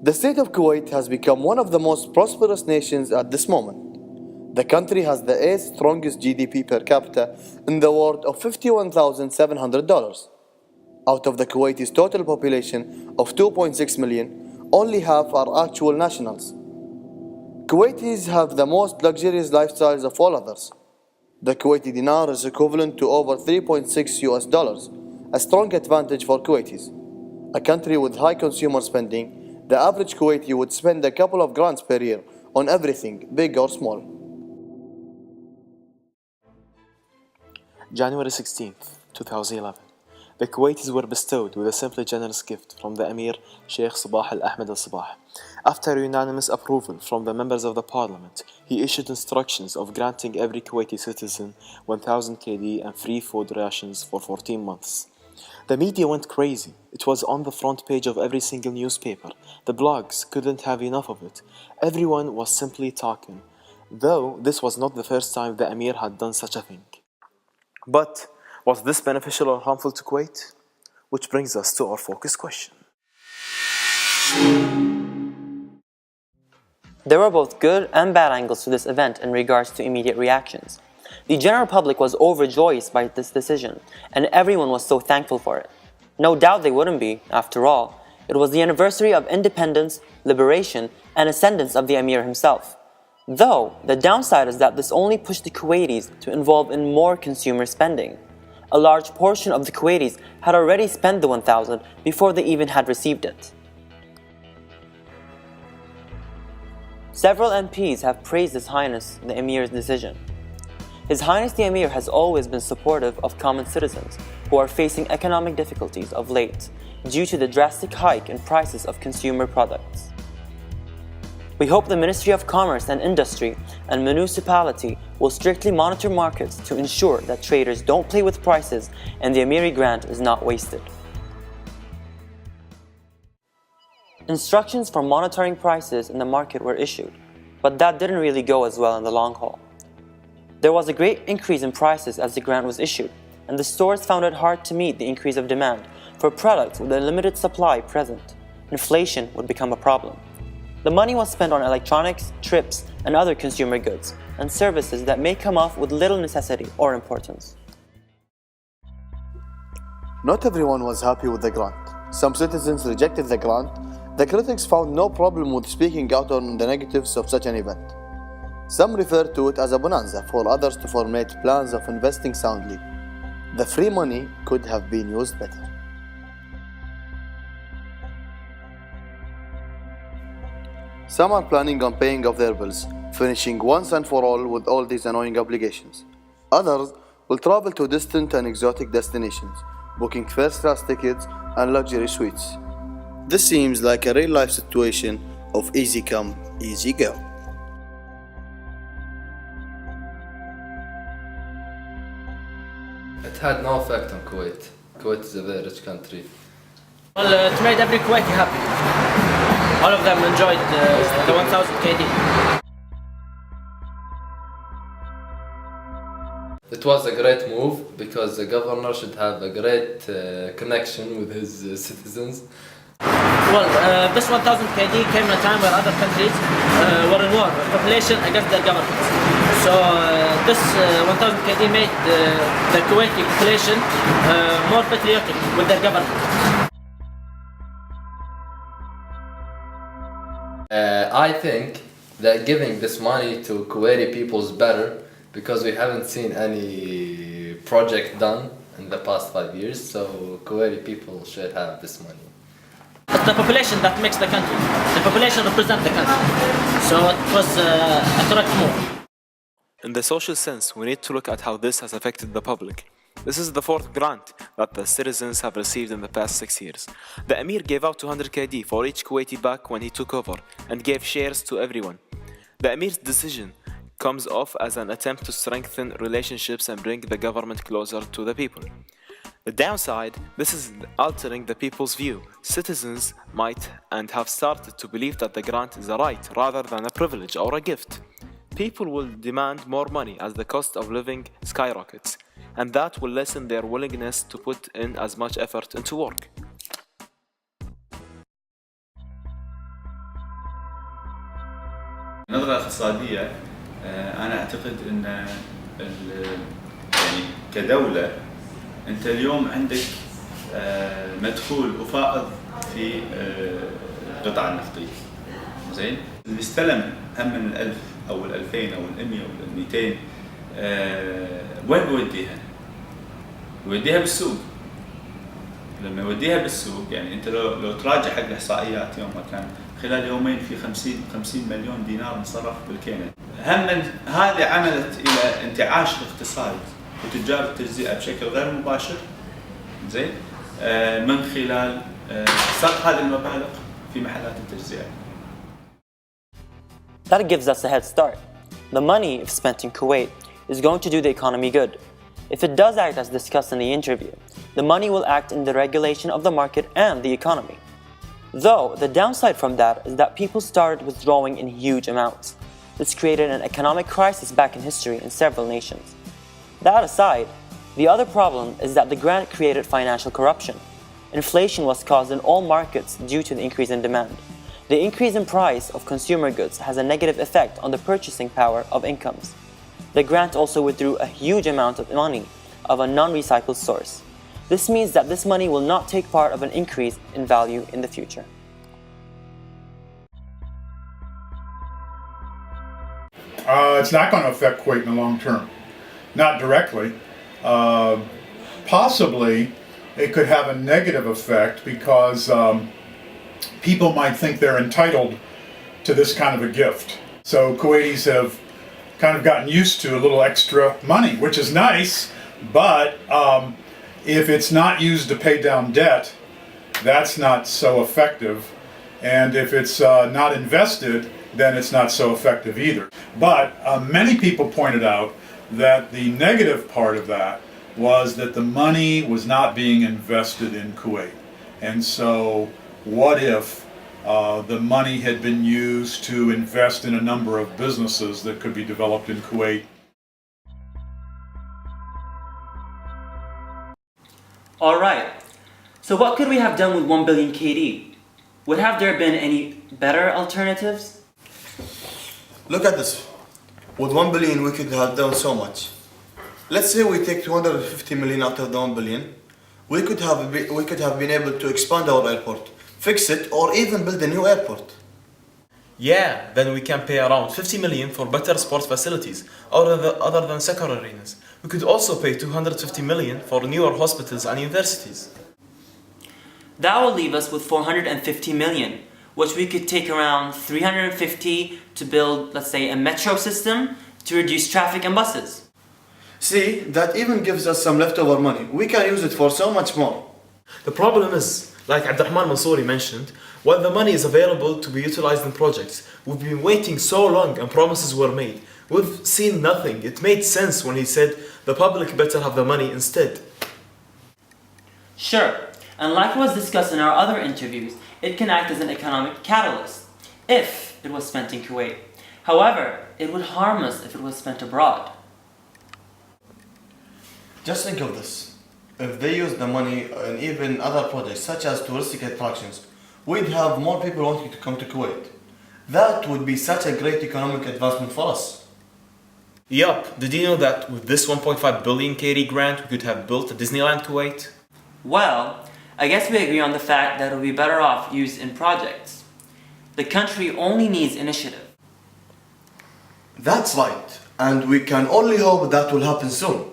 The state of Kuwait has become one of the most prosperous nations at this moment. The country has the 8th strongest GDP per capita in the world of $51,700. Out of the Kuwaiti's total population of 2.6 million, only half are actual nationals. Kuwaitis have the most luxurious lifestyles of all others. The Kuwaiti dinar is equivalent to over 3.6 US dollars, a strong advantage for Kuwaitis. A country with high consumer spending, the average Kuwaiti would spend a couple of grants per year on everything, big or small. January 16th, 2011. The Kuwaitis were bestowed with a simply generous gift from the Emir Sheikh Sabah Al-Ahmed Al-Sabah. After unanimous approval from the members of the parliament, he issued instructions of granting every Kuwaiti citizen 1000 KD and free food rations for 14 months. The media went crazy. It was on the front page of every single newspaper. The blogs couldn't have enough of it. Everyone was simply talking, though this was not the first time the Emir had done such a thing. But was this beneficial or harmful to Kuwait? Which brings us to our focus question. There were both good and bad angles to this event in regards to immediate reactions. The general public was overjoyed by this decision, and everyone was so thankful for it. No doubt they wouldn't be, after all. It was the anniversary of independence, liberation, and ascendance of the Emir himself. Though, the downside is that this only pushed the Kuwaitis to involve in more consumer spending. A large portion of the Kuwaitis had already spent the 1,000 before they even had received it. Several MPs have praised His Highness the Emir's decision. His Highness the Emir has always been supportive of common citizens who are facing economic difficulties of late due to the drastic hike in prices of consumer products. We hope the Ministry of Commerce and Industry and municipality will strictly monitor markets to ensure that traders don't play with prices and the Amiri grant is not wasted. Instructions for monitoring prices in the market were issued, but that didn't really go as well in the long haul. There was a great increase in prices as the grant was issued, and the stores found it hard to meet the increase of demand for products with a limited supply present. Inflation would become a problem. The money was spent on electronics, trips, and other consumer goods and services that may come off with little necessity or importance. Not everyone was happy with the grant. Some citizens rejected the grant. The critics found no problem with speaking out on the negatives of such an event. Some referred to it as a bonanza for others to formulate plans of investing soundly. The free money could have been used better. Some are planning on paying off their bills, finishing once and for all with all these annoying obligations. Others will travel to distant and exotic destinations, booking first-class tickets and luxury suites. This seems like a real-life situation of easy come, easy go. It had no effect on Kuwait. Kuwait is a very rich country. Well, it made every Kuwaiti happy. All of them enjoyed the 1000 KD. It was a great move because the governor should have a great connection with his citizens. Well, this 1000 KD came at a time where other countries were in war with population against their government. So this 1000 KD made the Kuwaiti population more patriotic with their government. I think that giving this money to Kuwaiti people is better because we haven't seen any project done in the past 5 years, so Kuwaiti people should have this money. It's the population that makes the country. The population represents the country. So it was a correct move. In the social sense, we need to look at how this has affected the public. This is the fourth grant that the citizens have received in the past 6 years. The Emir gave out 200 KD for each Kuwaiti back when he took over and gave shares to everyone. The Emir's decision comes off as an attempt to strengthen relationships and bring the government closer to the people. The downside, this is altering the people's view. Citizens might and have started to believe that the grant is a right rather than a privilege or a gift. People will demand more money as the cost of living skyrockets, and that will lessen their willingness to put in as much effort into work. النظرة الاقتصادية أنا أعتقد أن يعني كدولة أنت اليوم عندك مدخول وفائض في القطاع النفطي، زين؟ اللي استلم هم من 1000 أو 2000 أو 100 أو 200 وين بيوديها؟ يوديها بالسوق. لما يوديها بالسوق يعني أنت لو تراجع حق الإحصائيات يوم ما كان خلال يومين في 50 مليون دينار انصرف بالكينة. هم هذه عملت إلى انتعاش الاقتصاد وتجار التجزئة بشكل غير مباشر، زين؟ من خلال صرف هذه المبالغ في محلات التجزئة. That gives us a head start. The money, if spent in Kuwait, is going to do the economy good. If it does act as discussed in the interview, the money will act in the regulation of the market and the economy. Though, the downside from that is that people started withdrawing in huge amounts. This created an economic crisis back in history in several nations. That aside, the other problem is that the grant created financial corruption. Inflation was caused in all markets due to the increase in demand. The increase in price of consumer goods has a negative effect on the purchasing power of incomes. The grant also withdrew a huge amount of money of a non-recycled source. This means that this money will not take part of an increase in value in the future. It's not going to affect Kuwait in the long term. Not directly. Possibly it could have a negative effect because people might think they're entitled to this kind of a gift. So Kuwaitis have kind of gotten used to a little extra money, which is nice, but if it's not used to pay down debt, that's not so effective. And if it's not invested, then it's not so effective either. But many people pointed out that the negative part of that was that the money was not being invested in Kuwait. And so what if the money had been used to invest in a number of businesses that could be developed in Kuwait? Alright, so what could we have done with 1 billion KD? Would have there been any better alternatives? Look at this. With 1 billion we could have done so much. Let's say we take 250 million out of the 1 billion. We could have been able to expand our airport, fix it, or even build a new airport. Yeah, then we can pay around 50 million for better sports facilities, other than soccer arenas. We could also pay 250 million for newer hospitals and universities. That will leave us with 450 million, which we could take around 350 to build, let's say, a metro system to reduce traffic and buses. See, that even gives us some leftover money. We can use it for so much more. The problem is, like Abdurrahman Mansouri mentioned, while the money is available to be utilized in projects, we've been waiting so long and promises were made. We've seen nothing. It made sense when he said the public better have the money instead. Sure, and like was discussed in our other interviews, it can act as an economic catalyst if it was spent in Kuwait. However, it would harm us if it was spent abroad. Just think of this. If they use the money in even other projects such as touristic attractions, we'd have more people wanting to come to Kuwait. That would be such a great economic advancement for us. Yup, did you know that with this 1.5 billion KD grant we could have built a Disneyland Kuwait? Well, I guess we agree on the fact that it would be better off used in projects. The country only needs initiative. That's right, and we can only hope that will happen soon.